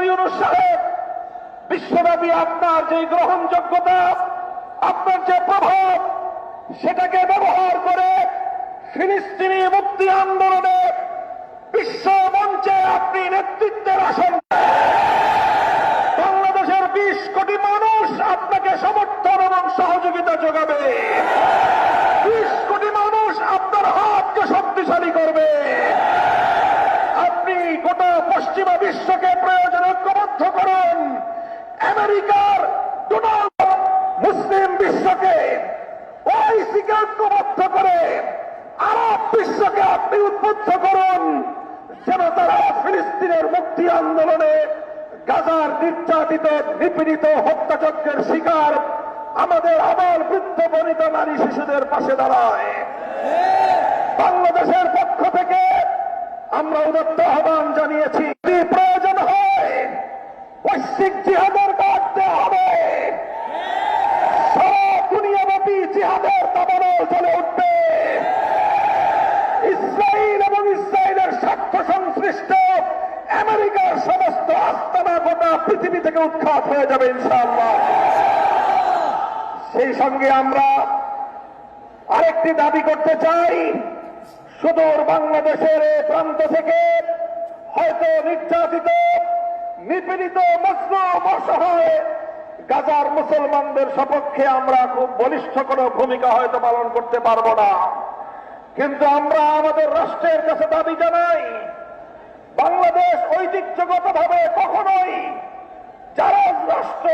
ইউনূস সাহেব বিশ্বব্যাপী আপনার যে গ্রহণযোগ্যতা, আপনার যে প্রভাব, সেটাকে ব্যবহার করে ফিলিস্তিনি মুক্তি আন্দোলনে বিশ্ব মঞ্চে আপনি নেতৃত্বের আসন, বাংলাদেশের 20 কোটি মানুষ আপনাকে সমর্থন এবং সহযোগিতা যোগাবে। 20 কোটি মানুষ আপনার হাতকে শক্তিশালী করবে। আপনি গোটা পশ্চিমা বিশ্বকে প্রয়োজনে ঐক্যবদ্ধ করুন। আমেরিকার ডোনাল্ড মুসলিম বিশ্বকে, ওআইসিকে ঐক্যবদ্ধ করে আরব বিশ্বকে আপনি উদ্বুদ্ধ করুন, যেন তারা ফিলিস্তিনের মুক্তি আন্দোলনে গাজার নির্যাতিত, নিপীড়িত, হত্যাযজ্ঞের শিকার আমাদের আবাল বৃদ্ধ বনিতা নারী শিশুদের পাশে দাঁড়ায়। বাংলাদেশের পক্ষ থেকে আমরা উদাত্ত আহ্বান জানিয়েছি, যদি প্রয়োজন হয় বৈশ্বিক জিহাদের ডাক দেওয়া হবে। সারা দুনিয়াব্যাপী জিহাদের দাবানল জ্বলে উঠবে। ইসরায়েল এবং ইসরায়েলের স্বার্থ সংশ্লিষ্ট আমেরিকার সমস্ত আস্তানা গোটা পৃথিবী থেকে উৎখাত হয়ে যাবে ইনশাআল্লাহ। সেই সঙ্গে আমরা আরেকটি দাবি করতে চাই, সুদূর বাংলাদেশের প্রান্ত থেকে হয়তো নির্যাতিত, নিপীড়িত, মজলুম, অসহায় গাজার মুসলমানদের সপক্ষে আমরা খুব বলিষ্ঠ কোনো ভূমিকা হয়তো পালন করতে পারবো না, কিন্তু আমরা আমাদের রাষ্ট্রের কাছে দাবি জানাই, বাংলাদেশ ঐতিহ্যগতভাবে কখনোই যারা রাষ্ট্র